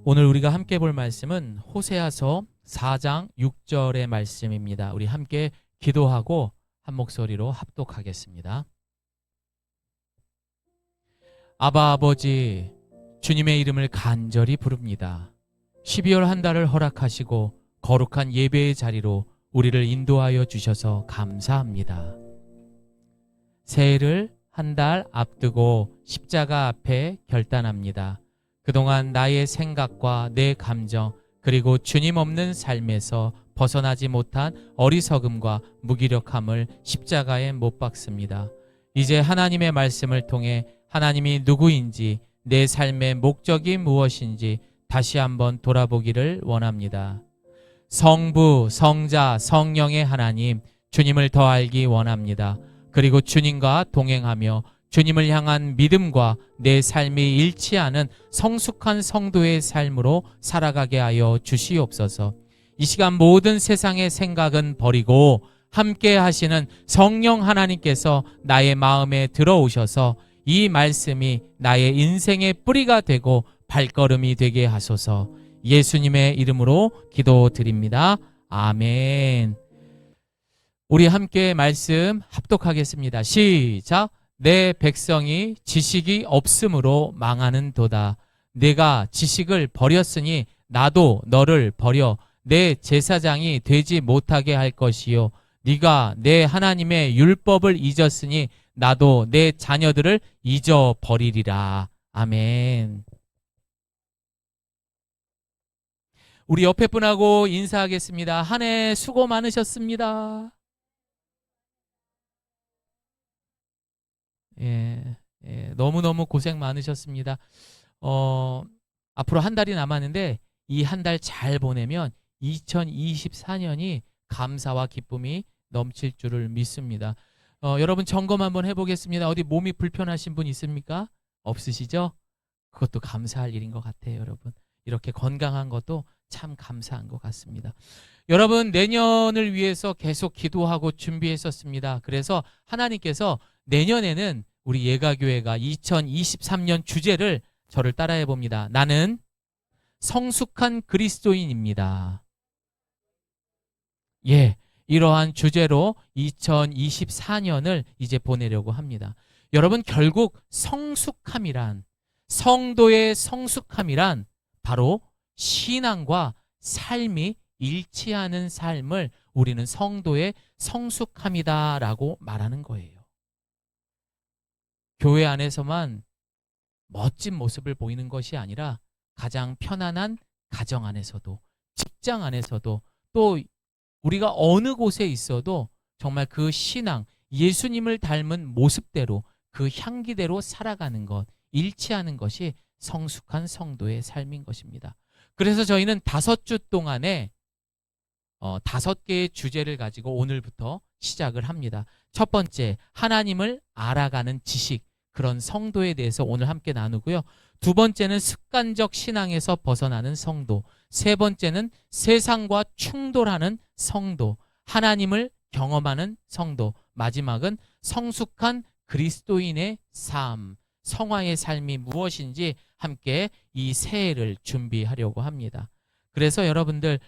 오늘 우리가 함께 볼 말씀은 호세아서 4장 6절의 말씀입니다. 우리 함께 기도하고 한 목소리로 합독하겠습니다. 아바 아버지, 주님의 이름을 간절히 부릅니다. 12월 한 달을 허락하시고 거룩한 예배의 자리로 우리를 인도하여 주셔서 감사합니다. 새해를 한 달 앞두고 십자가 앞에 결단합니다. 그동안 나의 생각과 내 감정 그리고 주님 없는 삶에서 벗어나지 못한 어리석음과 무기력함을 십자가에 못 박습니다. 이제 하나님의 말씀을 통해 하나님이 누구인지 내 삶의 목적이 무엇인지 다시 한번 돌아보기를 원합니다. 성부, 성자, 성령의 하나님, 주님을 더 알기 원합니다. 그리고 주님과 동행하며 주님을 향한 믿음과 내 삶이 일치하는 성숙한 성도의 삶으로 살아가게 하여 주시옵소서. 이 시간 모든 세상의 생각은 버리고 함께 하시는 성령 하나님께서 나의 마음에 들어오셔서 이 말씀이 나의 인생의 뿌리가 되고 발걸음이 되게 하소서. 예수님의 이름으로 기도드립니다. 아멘. 우리 함께 말씀 합독하겠습니다. 시작. 내 백성이 지식이 없으므로 망하는도다. 내가 지식을 버렸으니 나도 너를 버려 내 제사장이 되지 못하게 할 것이요. 네가 내 하나님의 율법을 잊었으니 나도 내 자녀들을 잊어버리리라. 아멘. 우리 옆에 분하고 인사하겠습니다. 한 해 수고 많으셨습니다. 너무너무 고생 많으셨습니다. 앞으로 한 달이 남았는데 이 한 달 잘 보내면 2024년이 감사와 기쁨이 넘칠 줄을 믿습니다. 여러분 점검 한번 해보겠습니다. 어디 몸이 불편하신 분 있습니까? 없으시죠? 그것도 감사할 일인 것 같아요, 여러분. 이렇게 건강한 것도 참 감사한 것 같습니다. 여러분, 내년을 위해서 계속 기도하고 준비했었습니다. 그래서 하나님께서 내년에는 우리 예가교회가 2023년 주제를 저를 따라해 봅니다. 나는 성숙한 그리스도인입니다. 이러한 주제로 2024년을 이제 보내려고 합니다. 여러분, 결국 성숙함이란, 성도의 성숙함이란 바로 신앙과 삶이 일치하는 삶을 우리는 성도의 성숙함이다라고 말하는 거예요. 교회 안에서만 멋진 모습을 보이는 것이 아니라 가장 편안한 가정 안에서도, 직장 안에서도, 또 우리가 어느 곳에 있어도 정말 그 신앙, 예수님을 닮은 모습대로 그 향기대로 살아가는 것, 일치하는 것이 성숙한 성도의 삶인 것입니다. 그래서 저희는 5주 동안에 5개의 주제를 가지고 오늘부터 시작을 합니다. 첫 번째, 하나님을 알아가는 지식, 그런 성도에 대해서 오늘 함께 나누고요. 두 번째는 습관적 신앙에서 벗어나는 성도. 세 번째는 세상과 충돌하는 성도, 하나님을 경험하는 성도. 마지막은 성숙한 그리스도인의 삶, 성화의 삶이 무엇인지 함께 이 새해를 준비하려고 합니다. 그래서 여러분들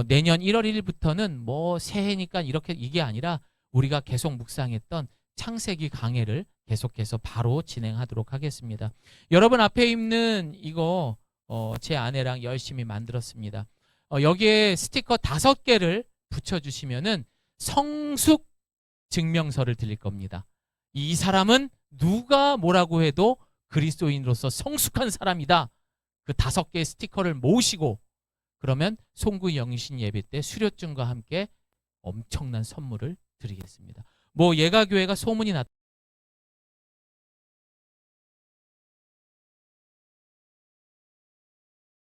내년 1월 1일부터는 뭐 새해니까 이렇게 이게 아니라 우리가 계속 묵상했던 창세기 강해를 계속해서 바로 진행하도록 하겠습니다. 여러분 앞에 있는 이거 제 아내랑 열심히 만들었습니다. 여기에 스티커 5개를 붙여주시면은 성숙 증명서를 드릴 겁니다. 이 사람은 누가 뭐라고 해도 그리스도인으로서 성숙한 사람이다. 그 5개의 스티커를 모으시고 그러면 송구 영신 예배 때 수료증과 함께 엄청난 선물을 드리겠습니다. 뭐 예가교회가 소문이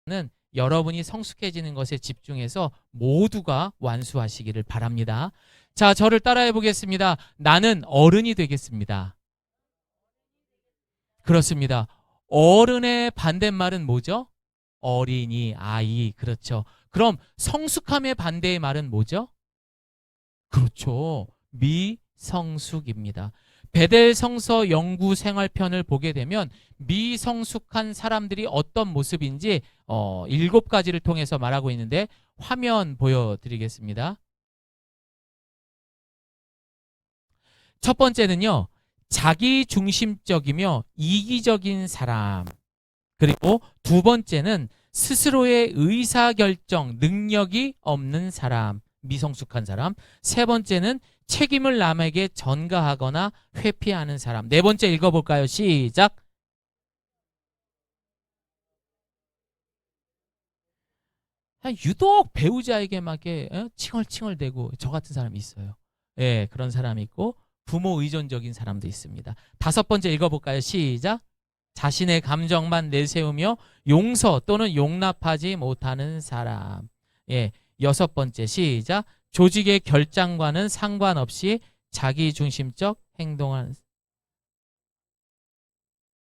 났는 여러분이 성숙해지는 것에 집중해서 모두가 완수하시기를 바랍니다. 자, 저를 따라해 보겠습니다. 나는 어른이 되겠습니다. 그렇습니다. 어른의 반대말은 뭐죠? 어린이, 아이. 그렇죠. 그럼 성숙함의 반대의 말은 뭐죠? 그렇죠. 미성숙입니다. 베델 성서 연구 생활편을 보게 되면 미성숙한 사람들이 어떤 모습인지 7가지를 통해서 말하고 있는데 화면 보여드리겠습니다. 첫 번째는요, 자기 중심적이며 이기적인 사람. 그리고 두 번째는 스스로의 의사결정 능력이 없는 사람, 미성숙한 사람. 세 번째는 책임을 남에게 전가하거나 회피하는 사람. 네 번째 읽어볼까요? 시작. 유독 배우자에게 막 칭얼칭얼대고 저 같은 사람이 있어요. 예, 그런 사람이 있고 부모 의존적인 사람도 있습니다. 다섯 번째 읽어볼까요? 시작. 자신의 감정만 내세우며 용서 또는 용납하지 못하는 사람. 예, 여섯 번째 시작. 조직의 결장과는 상관없이 자기중심적 행동하는.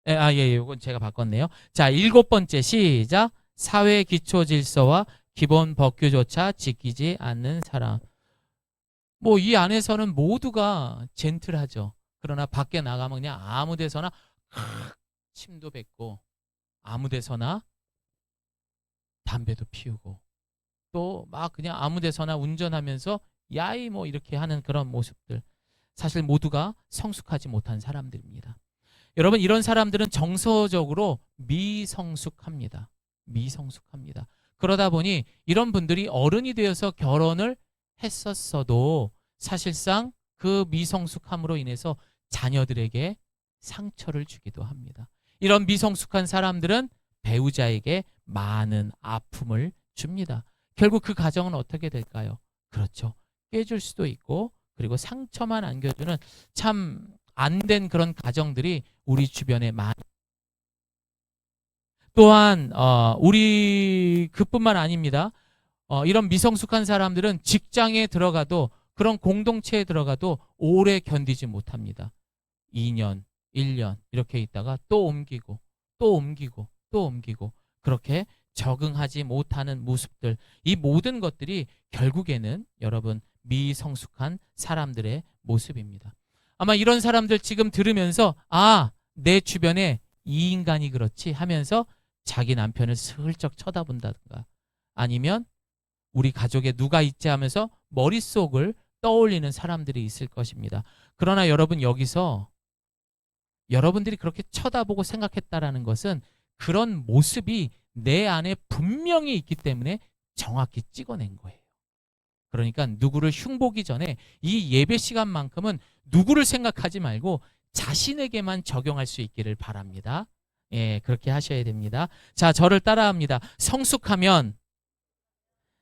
예, 이건 제가 바꿨네요. 자, 일곱 번째 시작. 사회 기초 질서와 기본 법규조차 지키지 않는 사람. 뭐 이 안에서는 모두가 젠틀하죠. 그러나 밖에 나가면 그냥 아무 데서나 침도 뱉고 아무 데서나 담배도 피우고 또 막 그냥 아무 데서나 운전하면서 야이 뭐 이렇게 하는 그런 모습들. 사실 모두가 성숙하지 못한 사람들입니다. 여러분, 이런 사람들은 정서적으로 미성숙합니다. 미성숙합니다. 그러다 보니 이런 분들이 어른이 되어서 결혼을 했었어도 사실상 그 미성숙함으로 인해서 자녀들에게 상처를 주기도 합니다. 이런 미성숙한 사람들은 배우자에게 많은 아픔을 줍니다. 결국 그 가정은 어떻게 될까요? 그렇죠. 깨질 수도 있고, 그리고 상처만 안겨주는 참 안 된 그런 가정들이 우리 주변에 많이. 또한 우리 그뿐만 아닙니다. 이런 미성숙한 사람들은 직장에 들어가도, 그런 공동체에 들어가도 오래 견디지 못합니다. 2년, 1년 이렇게 있다가 또 옮기고 또 옮기고 또 옮기고 그렇게 적응하지 못하는 모습들, 이 모든 것들이 결국에는 여러분 미성숙한 사람들의 모습입니다. 아마 이런 사람들 지금 들으면서 내 주변에 이 인간이 그렇지 하면서 자기 남편을 슬쩍 쳐다본다든가 아니면 우리 가족에 누가 있지 하면서 머릿속을 떠올리는 사람들이 있을 것입니다. 그러나 여러분, 여기서 여러분들이 그렇게 쳐다보고 생각했다라는 것은 그런 모습이 내 안에 분명히 있기 때문에 정확히 찍어낸 거예요. 그러니까 누구를 흉보기 전에 이 예배 시간만큼은 누구를 생각하지 말고 자신에게만 적용할 수 있기를 바랍니다. 예, 그렇게 하셔야 됩니다. 자, 저를 따라합니다. 성숙하면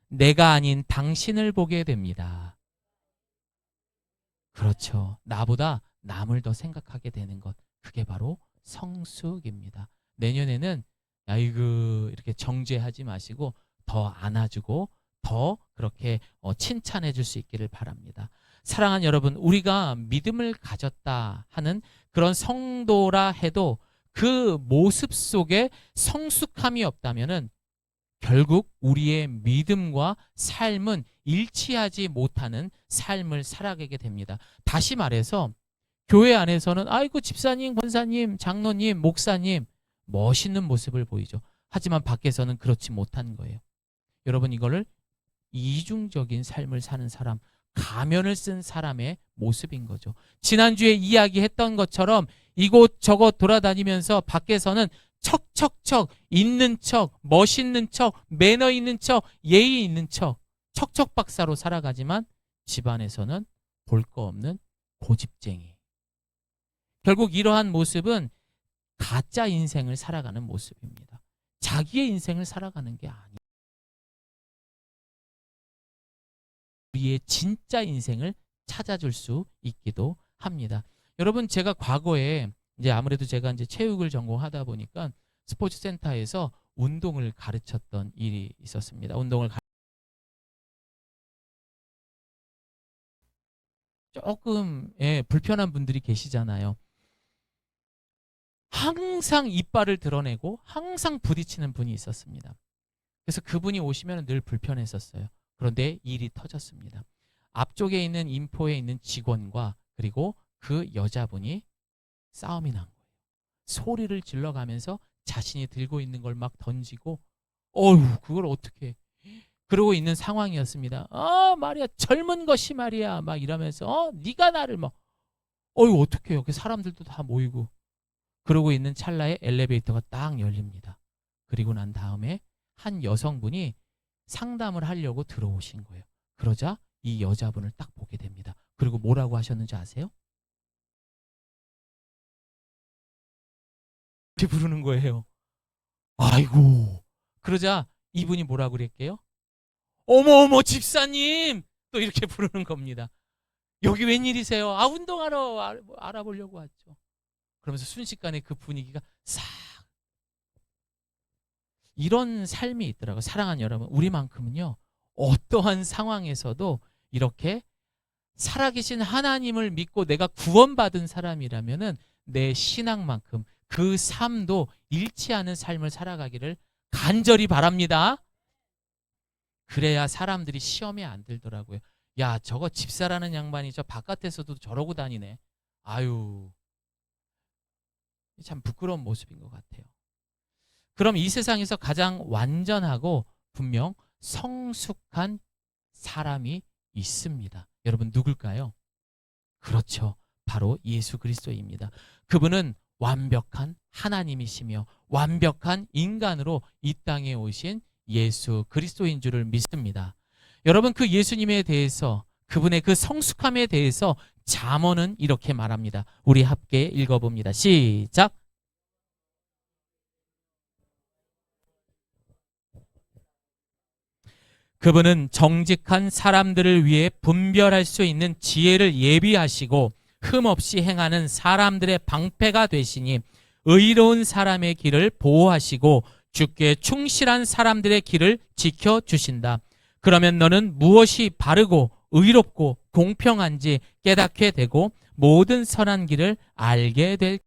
내가 아닌 당신을 보게 됩니다. 그렇죠. 나보다 남을 더 생각하게 되는 것. 그게 바로 성숙입니다. 내년에는 아이고 이렇게 정죄하지 마시고 더 안아주고 더 그렇게 칭찬해 줄 수 있기를 바랍니다. 사랑하는 여러분, 우리가 믿음을 가졌다 하는 그런 성도라 해도 그 모습 속에 성숙함이 없다면은 결국 우리의 믿음과 삶은 일치하지 못하는 삶을 살아가게 됩니다. 다시 말해서 교회 안에서는 아이고 집사님, 권사님, 장로님, 목사님 멋있는 모습을 보이죠. 하지만 밖에서는 그렇지 못한 거예요. 여러분, 이거를 이중적인 삶을 사는 사람, 가면을 쓴 사람의 모습인 거죠. 지난주에 이야기했던 것처럼 이곳저곳 돌아다니면서 밖에서는 척척척 있는 척, 멋있는 척, 매너 있는 척, 예의 있는 척, 척척박사로 살아가지만 집안에서는 볼 거 없는 고집쟁이. 결국 이러한 모습은 가짜 인생을 살아가는 모습입니다. 자기의 인생을 살아가는 게 아니에요. 우리의 진짜 인생을 찾아줄 수 있기도 합니다. 여러분, 제가 과거에 이제 아무래도 제가 이제 체육을 전공하다 보니까 스포츠 센터에서 운동을 가르쳤던 일이 있었습니다. 조금 불편한 분들이 계시잖아요. 항상 이빨을 드러내고 항상 부딪히는 분이 있었습니다. 그래서 그분이 오시면 늘 불편했었어요. 그런데 일이 터졌습니다. 앞쪽에 있는 인포에 있는 직원과 그리고 그 여자분이 싸움이 난 거예요. 소리를 질러가면서 자신이 들고 있는 걸 막 던지고, 어휴, 그걸 어떻게 해. 그러고 있는 상황이었습니다. 말이야, 젊은 것이 말이야, 막 이러면서, 네가 나를 막, 어휴, 어떡해요. 그 사람들도 다 모이고. 그러고 있는 찰나에 엘리베이터가 딱 열립니다. 그리고 난 다음에 한 여성분이 상담을 하려고 들어오신 거예요. 그러자 이 여자분을 딱 보게 됩니다. 그리고 뭐라고 하셨는지 아세요? 이렇게 부르는 거예요. 아이고. 그러자 이분이 뭐라고 그랬게요? 어머 어머 집사님! 또 이렇게 부르는 겁니다. 여기 웬일이세요? 운동하러 알아보려고 왔죠. 그러면서 순식간에 그 분위기가 싹, 이런 삶이 있더라고요. 사랑하는 여러분, 우리만큼은요, 어떠한 상황에서도 이렇게 살아계신 하나님을 믿고 내가 구원받은 사람이라면은 내 신앙만큼 그 삶도 잃지 않은 삶을 살아가기를 간절히 바랍니다. 그래야 사람들이 시험에 안 들더라고요. 야, 저거 집사라는 양반이 저 바깥에서도 저러고 다니네. 아유, 참 부끄러운 모습인 것 같아요. 그럼 이 세상에서 가장 완전하고 분명 성숙한 사람이 있습니다. 여러분 누굴까요? 그렇죠. 바로 예수 그리스도입니다. 그분은 완벽한 하나님이시며 완벽한 인간으로 이 땅에 오신 예수 그리스도인 줄을 믿습니다. 여러분 그 예수님에 대해서, 그분의 그 성숙함에 대해서 잠언은 이렇게 말합니다. 우리 함께 읽어봅니다. 시작. 그분은 정직한 사람들을 위해 분별할 수 있는 지혜를 예비하시고 흠없이 행하는 사람들의 방패가 되시니 의로운 사람의 길을 보호하시고 주께 충실한 사람들의 길을 지켜주신다. 그러면 너는 무엇이 바르고 의롭고 공평한지 깨닫게 되고 모든 선한 길을 알게 될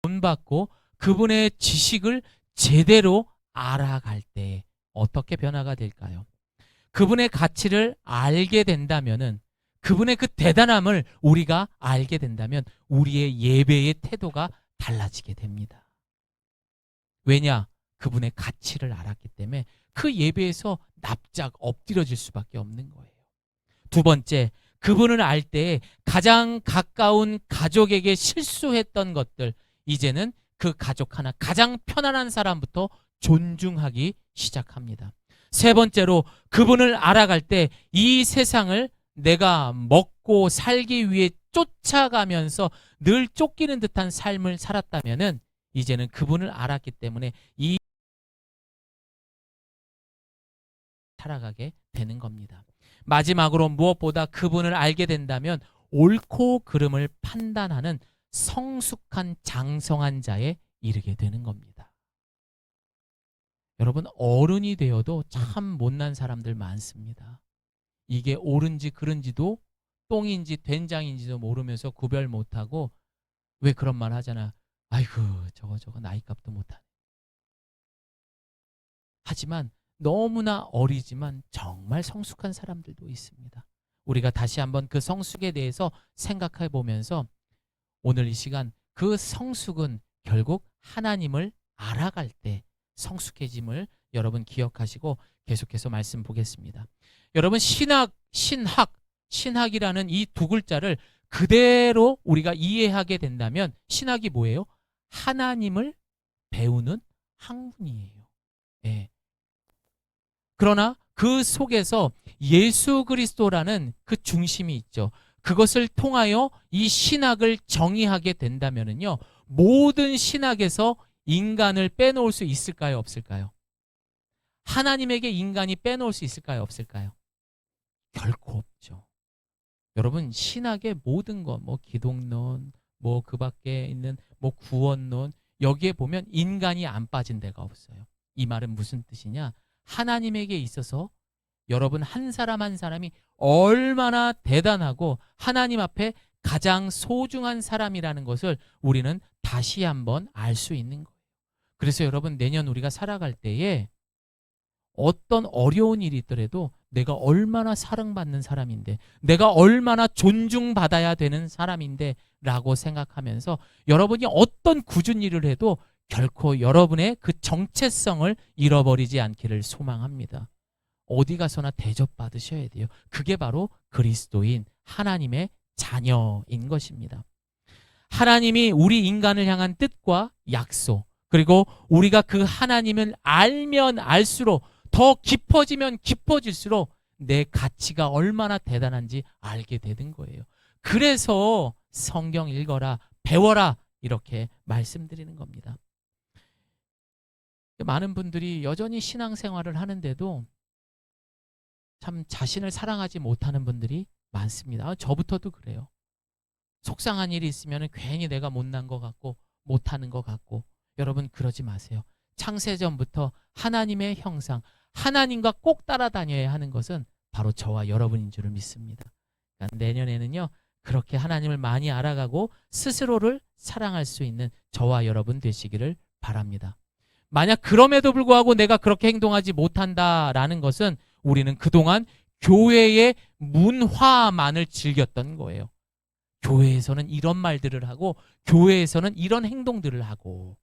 본받고 그분의 지식을 제대로 알아갈 때 어떻게 변화가 될까요? 그분의 가치를 알게 된다면은, 그분의 그 대단함을 우리가 알게 된다면 우리의 예배의 태도가 달라지게 됩니다. 왜냐? 그분의 가치를 알았기 때문에 그 예배에서 납작 엎드려질 수밖에 없는 거예요. 두 번째, 그분을 알 때 가장 가까운 가족에게 실수했던 것들, 이제는 그 가족 하나, 가장 편안한 사람부터 존중하기 시작합니다. 세 번째로, 그분을 알아갈 때 이 세상을 내가 먹고 살기 위해 쫓아가면서 늘 쫓기는 듯한 삶을 살았다면은 이제는 그분을 알았기 때문에 이 살아가게 되는 겁니다. 마지막으로 무엇보다 그분을 알게 된다면 옳고 그름을 판단하는 성숙한 장성한 자에 이르게 되는 겁니다. 여러분 어른이 되어도 참 못난 사람들 많습니다. 이게 옳은지 그른지도 똥인지 된장인지도 모르면서 구별 못하고, 왜 그런 말 하잖아. 아이고 저거 나이값도 못하네. 하지만 너무나 어리지만 정말 성숙한 사람들도 있습니다. 우리가 다시 한번 그 성숙에 대해서 생각해 보면서 오늘 이 시간, 그 성숙은 결국 하나님을 알아갈 때 성숙해짐을 여러분 기억하시고 계속해서 말씀 보겠습니다. 여러분 신학이라는 이 두 글자를 그대로 우리가 이해하게 된다면 신학이 뭐예요? 하나님을 배우는 학문이에요. 예. 그러나 그 속에서 예수 그리스도라는 그 중심이 있죠. 그것을 통하여 이 신학을 정의하게 된다면요, 모든 신학에서 인간을 빼놓을 수 있을까요, 없을까요? 하나님에게 인간이 빼놓을 수 있을까요, 없을까요? 결코 없죠. 여러분 신학의 모든 것, 뭐 기독론, 뭐 그 밖에 있는 뭐 구원론, 여기에 보면 인간이 안 빠진 데가 없어요. 이 말은 무슨 뜻이냐? 하나님에게 있어서 여러분 한 사람 한 사람이 얼마나 대단하고 하나님 앞에 가장 소중한 사람이라는 것을 우리는 다시 한번 알 수 있는 거예요. 그래서 여러분 내년 우리가 살아갈 때에 어떤 어려운 일이 있더라도 내가 얼마나 사랑받는 사람인데, 내가 얼마나 존중받아야 되는 사람인데 라고 생각하면서 여러분이 어떤 굳은 일을 해도 결코 여러분의 그 정체성을 잃어버리지 않기를 소망합니다. 어디 가서나 대접받으셔야 돼요. 그게 바로 그리스도인 하나님의 자녀인 것입니다. 하나님이 우리 인간을 향한 뜻과 약속, 그리고 우리가 그 하나님을 알면 알수록, 더 깊어지면 깊어질수록 내 가치가 얼마나 대단한지 알게 되는 거예요. 그래서 성경 읽어라, 배워라, 이렇게 말씀드리는 겁니다. 많은 분들이 여전히 신앙생활을 하는데도 참 자신을 사랑하지 못하는 분들이 많습니다. 저부터도 그래요. 속상한 일이 있으면 괜히 내가 못난 것 같고 못하는 것 같고. 여러분 그러지 마세요. 창세전부터 하나님의 형상, 하나님과 꼭 따라다녀야 하는 것은 바로 저와 여러분인 줄을 믿습니다. 그러니까 내년에는요, 그렇게 하나님을 많이 알아가고 스스로를 사랑할 수 있는 저와 여러분 되시기를 바랍니다. 만약 그럼에도 불구하고 내가 그렇게 행동하지 못한다라는 것은 우리는 그동안 교회의 문화만을 즐겼던 거예요. 교회에서는 이런 말들을 하고 교회에서는 이런 행동들을 하고,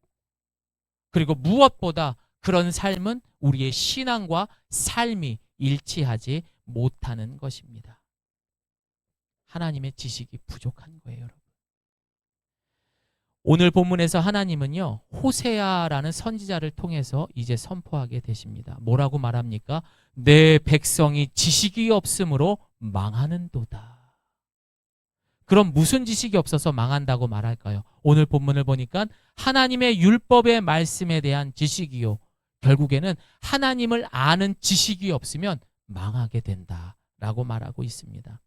그리고 무엇보다 그런 삶은 우리의 신앙과 삶이 일치하지 못하는 것입니다. 하나님의 지식이 부족한 거예요, 여러분. 오늘 본문에서 하나님은요, 호세아라는 선지자를 통해서 이제 선포하게 되십니다. 뭐라고 말합니까? 내 백성이 지식이 없으므로 망하는도다. 그럼 무슨 지식이 없어서 망한다고 말할까요? 오늘 본문을 보니까 하나님의 율법의 말씀에 대한 지식이요, 결국에는 하나님을 아는 지식이 없으면 망하게 된다라고 말하고 있습니다.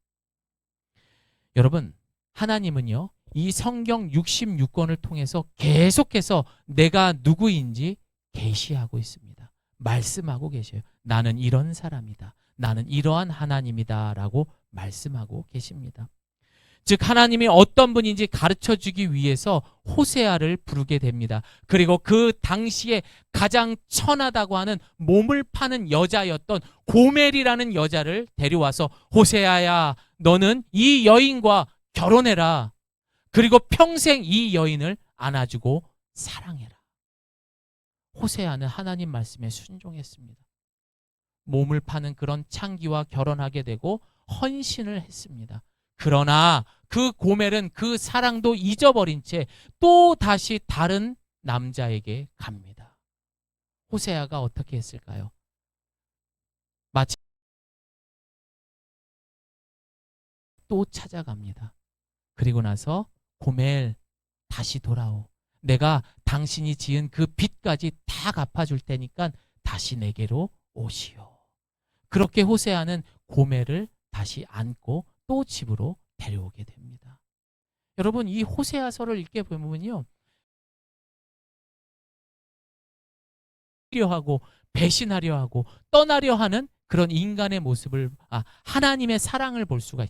여러분, 하나님은요, 이 성경 66권을 통해서 계속해서 내가 누구인지 계시하고 있습니다. 말씀하고 계셔요. 나는 이런 사람이다. 나는 이러한 하나님이다 라고 말씀하고 계십니다. 즉 하나님이 어떤 분인지 가르쳐주기 위해서 호세아를 부르게 됩니다. 그리고 그 당시에 가장 천하다고 하는 몸을 파는 여자였던 고멜이라는 여자를 데려와서, 호세아야, 너는 이 여인과 결혼해라. 그리고 평생 이 여인을 안아주고 사랑해라. 호세아는 하나님 말씀에 순종했습니다. 몸을 파는 그런 창기와 결혼하게 되고 헌신을 했습니다. 그러나 그 고멜은 그 사랑도 잊어버린 채 또 다시 다른 남자에게 갑니다. 호세아가 어떻게 했을까요? 마치 또 찾아갑니다. 그리고 나서 고멜, 다시 돌아오. 내가 당신이 지은 그 빚까지 다 갚아줄 테니까 다시 내게로 오시오. 그렇게 호세아는 고멜을 다시 안고 또 집으로 데려오게 됩니다. 여러분, 이 호세아서를 읽게 보면요, 하고 배신하려 하고 떠나려 하는 그런 인간의 모습을, 하나님의 사랑을 볼 수가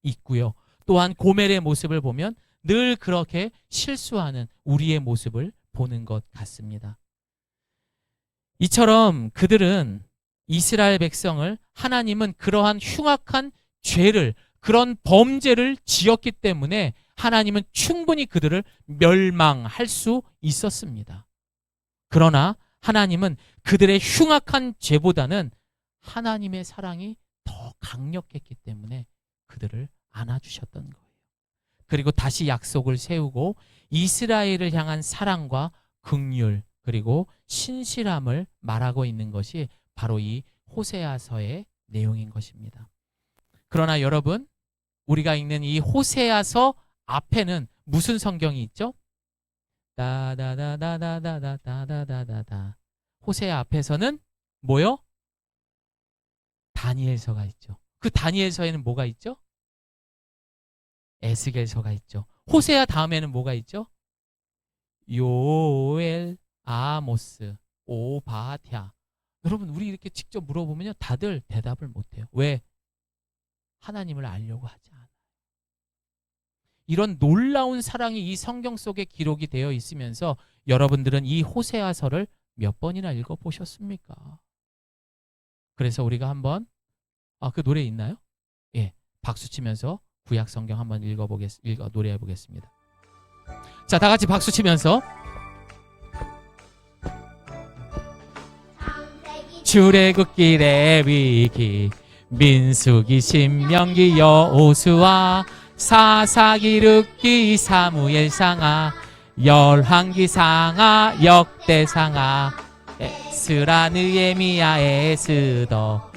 있고요. 또한 고멜의 모습을 보면 늘 그렇게 실수하는 우리의 모습을 보는 것 같습니다. 이처럼 그들은, 이스라엘 백성을 하나님은 그러한 흉악한 죄를, 그런 범죄를 지었기 때문에 하나님은 충분히 그들을 멸망할 수 있었습니다. 그러나 하나님은 그들의 흉악한 죄보다는 하나님의 사랑이 더 강력했기 때문에 그들을 안아주셨던 거예요. 그리고 다시 약속을 세우고 이스라엘을 향한 사랑과 긍휼, 그리고 신실함을 말하고 있는 것이 바로 이 호세아서의 내용인 것입니다. 그러나 여러분, 우리가 읽는 이 호세아서 앞에는 무슨 성경이 있죠? 다다다다다다다다다다. 호세아 앞에서는 뭐요? 다니엘서가 있죠. 그 다니엘서에는 뭐가 있죠? 에스겔서가 있죠. 호세아 다음에는 뭐가 있죠? 요엘, 아모스, 오바댜. 여러분, 우리 이렇게 직접 물어보면요, 다들 대답을 못해요. 왜? 하나님을 알려고 하지 않아요. 이런 놀라운 사랑이 이 성경 속에 기록이 되어 있으면서 여러분들은 이 호세아서를 몇 번이나 읽어보셨습니까? 그래서 우리가 한번 그 노래 있나요? 예, 박수 치면서 구약 성경 한번 노래해 보겠습니다. 자, 다 같이 박수 치면서 출애굽기 레위기 민수기 신명기 여호수아 사사기 룻기 사무엘상하 열왕기상하 역대상하 에스라 느헤미야 에스더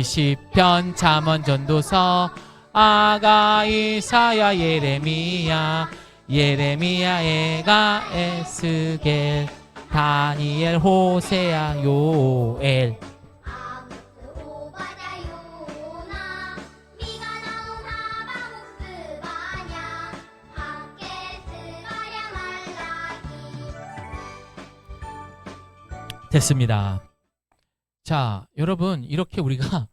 시편 잠언 전도서 아가 이사야 예레미야 에가 에스겔 다니엘 호세아 요엘 됐습니다. 자, 여러분 이렇게 우리가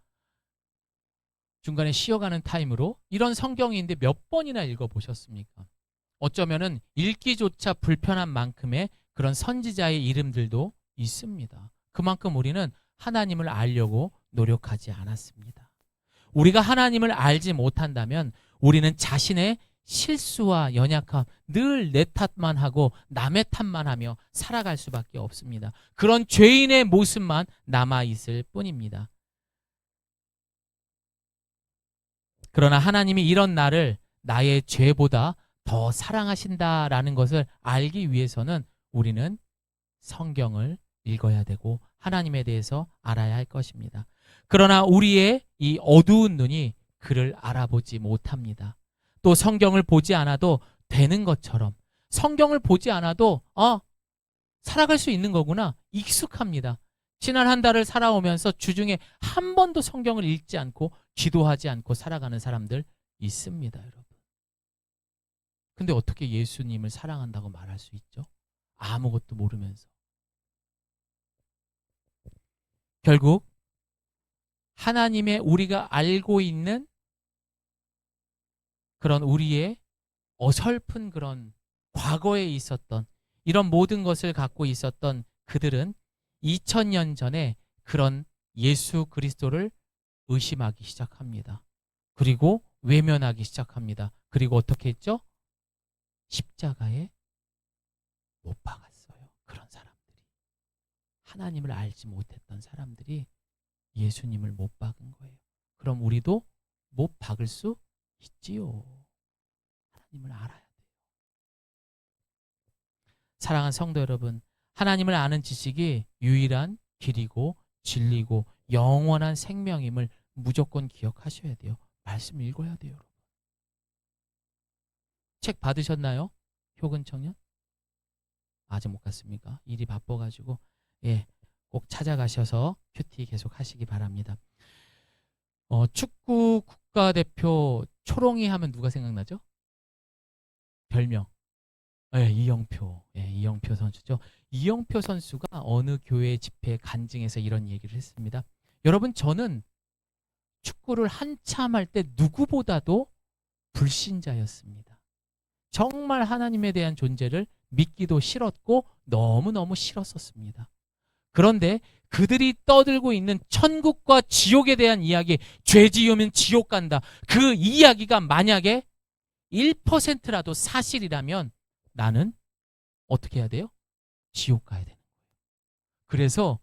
중간에 쉬어가는 타임으로 이런 성경인데 몇 번이나 읽어보셨습니까? 어쩌면은 읽기조차 불편한 만큼의 그런 선지자의 이름들도 있습니다. 그만큼 우리는 하나님을 알려고 노력하지 않았습니다. 우리가 하나님을 알지 못한다면 우리는 자신의 실수와 연약함, 늘 내 탓만 하고 남의 탓만 하며 살아갈 수밖에 없습니다. 그런 죄인의 모습만 남아있을 뿐입니다. 그러나 하나님이 이런 나를 나의 죄보다 더 사랑하신다라는 것을 알기 위해서는 우리는 성경을 읽어야 되고 하나님에 대해서 알아야 할 것입니다. 그러나 우리의 이 어두운 눈이 그를 알아보지 못합니다. 또 성경을 보지 않아도 되는 것처럼 성경을 보지 않아도 살아갈 수 있는 거구나 익숙합니다. 지난 한 달을 살아오면서 주중에 한 번도 성경을 읽지 않고 기도하지 않고 살아가는 사람들 있습니다, 여러분. 근데 어떻게 예수님을 사랑한다고 말할 수 있죠? 아무것도 모르면서. 결국 하나님의 우리가 알고 있는 그런 우리의 어설픈 그런 과거에 있었던 이런 모든 것을 갖고 있었던 그들은 2000년 전에 그런 예수 그리스도를 의심하기 시작합니다. 그리고 외면하기 시작합니다. 그리고 어떻게 했죠? 십자가에 못 박았어요. 그런 사람들이. 하나님을 알지 못했던 사람들이 예수님을 못 박은 거예요. 그럼 우리도 못 박을 수 있지요. 하나님을 알아야 돼요. 사랑하는 성도 여러분, 하나님을 아는 지식이 유일한 길이고 진리고 영원한 생명임을 무조건 기억하셔야 돼요. 말씀 읽어야 돼요. 여러분. 책 받으셨나요? 효근 청년? 아직 못 갔습니까? 일이 바빠가지고 꼭 찾아가셔서 큐티 계속 하시기 바랍니다. 축구 국가대표 초롱이 하면 누가 생각나죠? 별명. 이영표. 이영표 선수죠. 이영표 선수가 어느 교회 집회 간증에서 이런 얘기를 했습니다. 여러분, 저는 축구를 한참 할 때 누구보다도 불신자였습니다. 정말 하나님에 대한 존재를 믿기도 싫었고 너무너무 싫었었습니다. 그런데 그들이 떠들고 있는 천국과 지옥에 대한 이야기, 죄 지으면 지옥 간다. 그 이야기가 만약에 1%라도 사실이라면 나는 어떻게 해야 돼요? 지옥 가야 되는 거예요. 그래서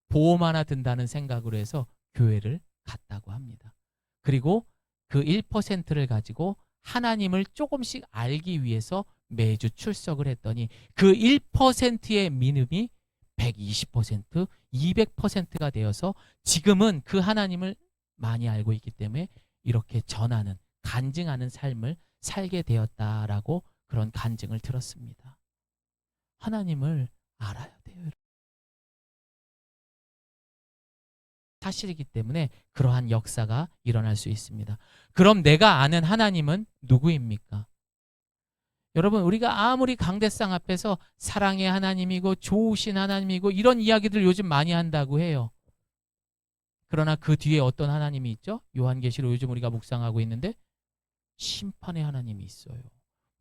보험 하나 든다는 생각으로 해서 교회를 갔다고 합니다. 그리고 그 1%를 가지고 하나님을 조금씩 알기 위해서 매주 출석을 했더니 그 1%의 믿음이 120%, 200%가 되어서 지금은 그 하나님을 많이 알고 있기 때문에 이렇게 전하는, 간증하는 삶을 살게 되었다라고 그런 간증을 들었습니다. 하나님을 알아야 돼요. 사실이기 때문에 그러한 역사가 일어날 수 있습니다. 그럼 내가 아는 하나님은 누구입니까? 여러분, 우리가 아무리 강대상 앞에서 사랑의 하나님이고 좋으신 하나님이고 이런 이야기들 요즘 많이 한다고 해요. 그러나 그 뒤에 어떤 하나님이 있죠? 요한계시록 요즘 우리가 묵상하고 있는데 심판의 하나님이 있어요.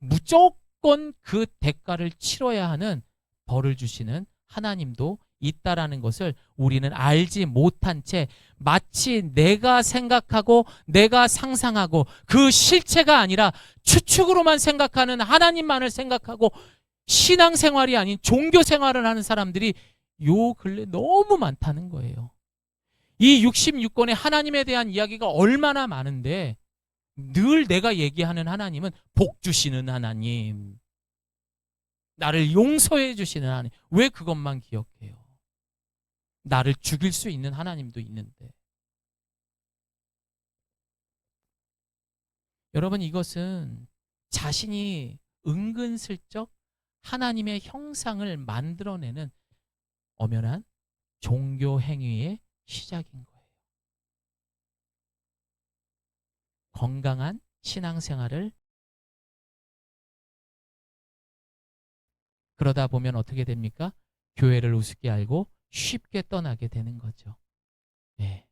무조건 그 대가를 치러야 하는 벌을 주시는 하나님도 있다라는 것을 우리는 알지 못한 채 마치 내가 생각하고 내가 상상하고 그 실체가 아니라 추측으로만 생각하는 하나님만을 생각하고 신앙생활이 아닌 종교생활을 하는 사람들이 요 근래 너무 많다는 거예요. 이 66권의 하나님에 대한 이야기가 얼마나 많은데 늘 내가 얘기하는 하나님은 복 주시는 하나님, 나를 용서해 주시는 하나님. 왜 그것만 기억해요? 나를 죽일 수 있는 하나님도 있는데. 여러분, 이것은 자신이 은근슬쩍 하나님의 형상을 만들어내는 엄연한 종교 행위의 시작인 거예요. 건강한 신앙생활을 그러다 보면 어떻게 됩니까? 교회를 우습게 알고 쉽게 떠나게 되는 거죠. 네.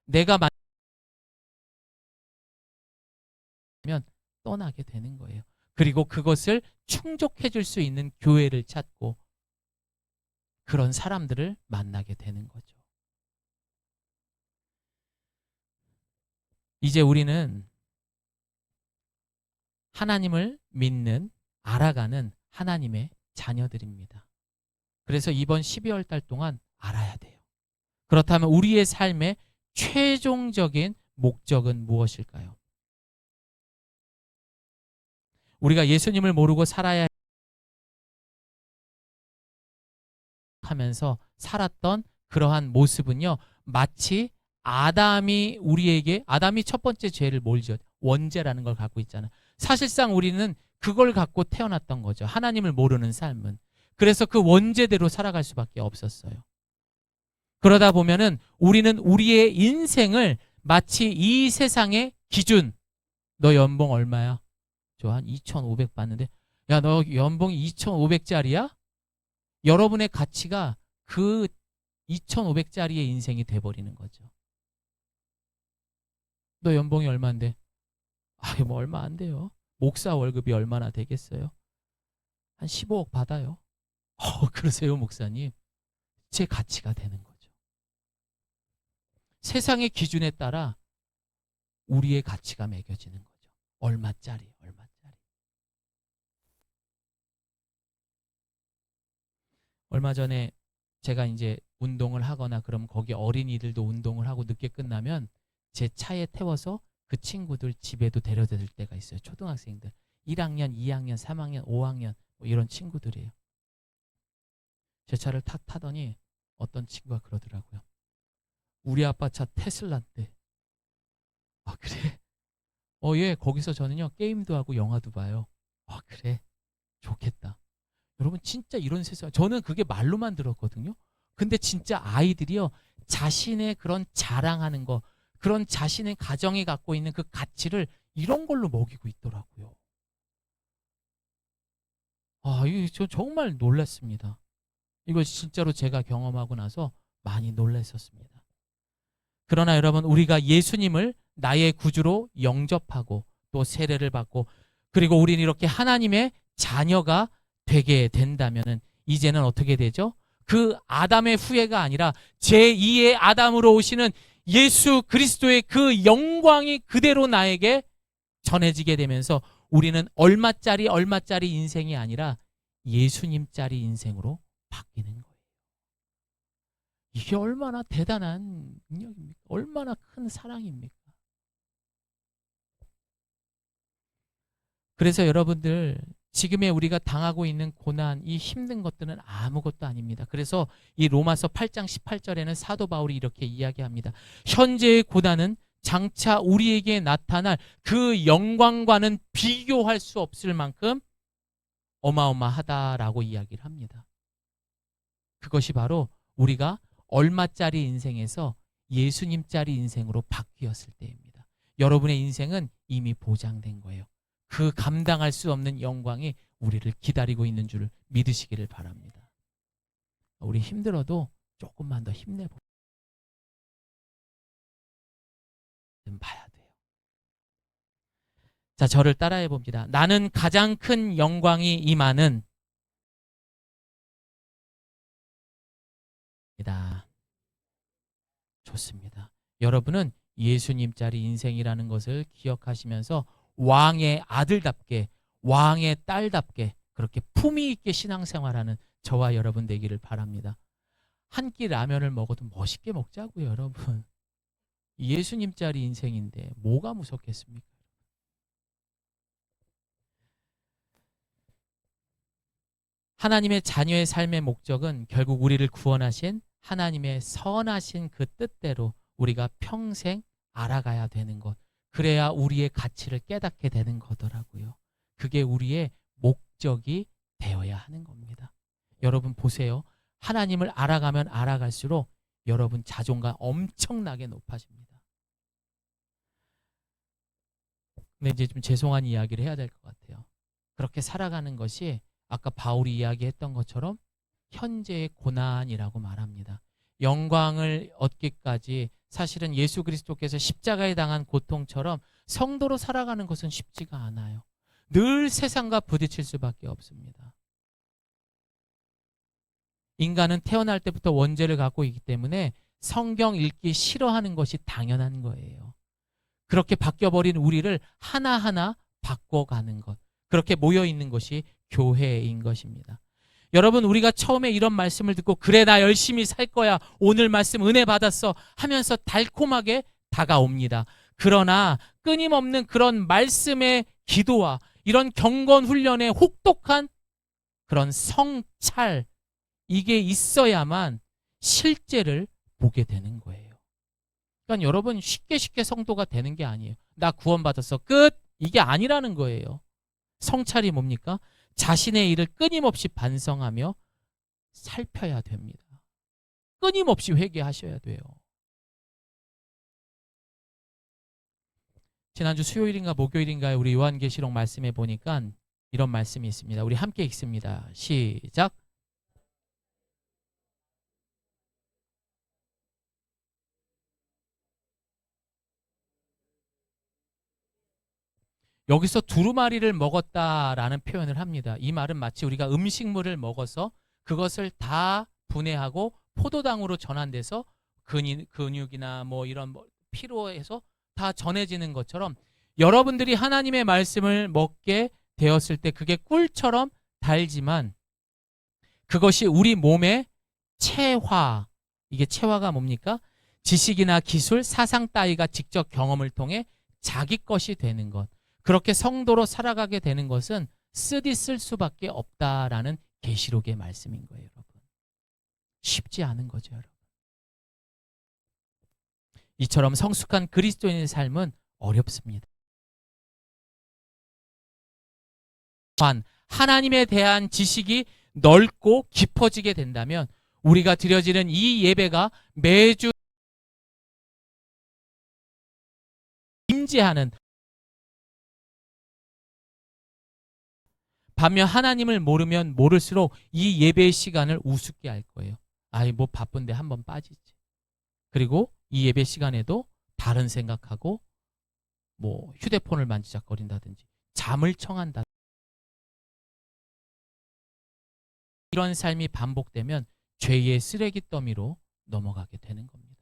내가 만나면 떠나게 되는 거예요. 그리고 그것을 충족해 줄 수 있는 교회를 찾고 그런 사람들을 만나게 되는 거죠. 이제 우리는 하나님을 믿는, 알아가는 하나님의 자녀들입니다. 그래서 이번 12월 달 동안 알아야 돼요. 그렇다면 우리의 삶의 최종적인 목적은 무엇일까요? 우리가 예수님을 모르고 살아야 하면서 살았던 그러한 모습은요, 마치 아담이 첫 번째 죄를 뭘 지었? 원죄라는 걸 갖고 있잖아. 사실상 우리는 그걸 갖고 태어났던 거죠. 하나님을 모르는 삶은. 그래서 그 원죄대로 살아갈 수밖에 없었어요. 그러다 보면은 우리는 우리의 인생을 마치 이 세상의 기준, 너 연봉 얼마야? 저 한 2,500 받는데, 야, 너 연봉이 2,500짜리야? 여러분의 가치가 그 2,500짜리의 인생이 돼버리는 거죠. 너 연봉이 얼마인데? 뭐 얼마 안 돼요. 목사 월급이 얼마나 되겠어요? 한 15억 받아요. 그러세요, 목사님? 제 가치가 되는 거죠. 세상의 기준에 따라 우리의 가치가 매겨지는 거죠. 얼마짜리. 얼마 전에 제가 이제 운동을 하거나 그럼 거기 어린이들도 운동을 하고 늦게 끝나면 제 차에 태워서 그 친구들 집에도 데려다 줄 때가 있어요. 초등학생들. 1학년, 2학년, 3학년, 5학년 뭐 이런 친구들이에요. 제 차를 탁 타더니 어떤 친구가 그러더라고요. 우리 아빠 차 테슬라인데. 아, 그래? 예, 거기서 저는요, 게임도 하고 영화도 봐요. 아, 그래? 좋겠다. 여러분, 진짜 이런 세상, 저는 그게 말로만 들었거든요. 근데 진짜 아이들이요, 자신의 그런 자랑하는 거, 그런 자신의 가정이 갖고 있는 그 가치를 이런 걸로 먹이고 있더라고요. 이거 저 정말 놀랐습니다. 이거 진짜로 제가 경험하고 나서 많이 놀랐었습니다. 그러나 여러분, 우리가 예수님을 나의 구주로 영접하고 또 세례를 받고 그리고 우리는 이렇게 하나님의 자녀가 되게 된다면은 이제는 어떻게 되죠? 그 아담의 후예가 아니라 제2의 아담으로 오시는 예수 그리스도의 그 영광이 그대로 나에게 전해지게 되면서 우리는 얼마짜리 인생이 아니라 예수님짜리 인생으로 바뀌는 거예요. 이게 얼마나 대단한 능력입니까? 얼마나 큰 사랑입니까? 그래서 여러분들, 지금의 우리가 당하고 있는 고난, 이 힘든 것들은 아무것도 아닙니다. 그래서 이 로마서 8장 18절에는 사도 바울이 이렇게 이야기합니다. 현재의 고난은 장차 우리에게 나타날 그 영광과는 비교할 수 없을 만큼 어마어마하다라고 이야기를 합니다. 그것이 바로 우리가 얼마짜리 인생에서 예수님짜리 인생으로 바뀌었을 때입니다. 여러분의 인생은 이미 보장된 거예요. 그 감당할 수 없는 영광이 우리를 기다리고 있는 줄 믿으시기를 바랍니다. 우리 힘들어도 조금만 더 힘내보자. 봐야 돼요. 자, 저를 따라해 봅니다. 나는 가장 큰 영광이 임하는 좋습니다. 여러분은 예수님짜리 인생이라는 것을 기억하시면서 왕의 아들답게, 왕의 딸답게 그렇게 품위 있게 신앙생활하는 저와 여러분 되기를 바랍니다. 한 끼 라면을 먹어도 멋있게 먹자고요, 여러분. 예수님짜리 인생인데 뭐가 무섭겠습니까? 하나님의 자녀의 삶의 목적은 결국 우리를 구원하신 하나님의 선하신 그 뜻대로 우리가 평생 알아가야 되는 것. 그래야 우리의 가치를 깨닫게 되는 거더라고요. 그게 우리의 목적이 되어야 하는 겁니다. 여러분 보세요. 하나님을 알아가면 알아갈수록 여러분 자존감 엄청나게 높아집니다. 근데 이제 좀 죄송한 이야기를 해야 될 것 같아요. 그렇게 살아가는 것이 아까 바울이 이야기했던 것처럼 현재의 고난이라고 말합니다. 영광을 얻기까지 사실은 예수 그리스도께서 십자가에 당한 고통처럼 성도로 살아가는 것은 쉽지가 않아요. 늘 세상과 부딪힐 수밖에 없습니다. 인간은 태어날 때부터 원죄를 갖고 있기 때문에 성경 읽기 싫어하는 것이 당연한 거예요. 그렇게 바뀌어버린 우리를 하나하나 바꿔가는 것. 그렇게 모여있는 것이 교회인 것입니다. 여러분 우리가 처음에 이런 말씀을 듣고 그래 나 열심히 살 거야 오늘 말씀 은혜 받았어 하면서 달콤하게 다가옵니다. 그러나 끊임없는 그런 말씀의 기도와 이런 경건 훈련의 혹독한 그런 성찰 이게 있어야만 실제를 보게 되는 거예요. 그러니까 여러분 쉽게 성도가 되는 게 아니에요. 나 구원받았어 끝 이게 아니라는 거예요. 성찰이 뭡니까? 자신의 일을 끊임없이 반성하며 살펴야 됩니다. 끊임없이 회개하셔야 돼요. 지난주 수요일인가 목요일인가에 우리 요한계시록 말씀에 보니까 이런 말씀이 있습니다. 우리 함께 읽습니다. 시작. 여기서 두루마리를 먹었다라는 표현을 합니다. 이 말은 마치 우리가 음식물을 먹어서 그것을 다 분해하고 포도당으로 전환돼서 근육이나 뭐 이런 피로해서 다 전해지는 것처럼 여러분들이 하나님의 말씀을 먹게 되었을 때 그게 꿀처럼 달지만 그것이 우리 몸의 체화, 이게 체화가 뭡니까? 지식이나 기술, 사상 따위가 직접 경험을 통해 자기 것이 되는 것. 그렇게 성도로 살아가게 되는 것은 쓰디 쓸 수밖에 없다라는 계시록의 말씀인 거예요, 여러분. 쉽지 않은 거죠, 여러분. 이처럼 성숙한 그리스도인의 삶은 어렵습니다. 하나님에 대한 지식이 넓고 깊어지게 된다면 우리가 드려지는 이 예배가 매주 임재하는 반면 하나님을 모르면 모를수록 이 예배의 시간을 우습게 할 거예요. 아이 뭐 바쁜데 한번 빠지지. 그리고 이 예배 시간에도 다른 생각하고 뭐 휴대폰을 만지작거린다든지 잠을 청한다. 이런 삶이 반복되면 죄의 쓰레기 더미로 넘어가게 되는 겁니다.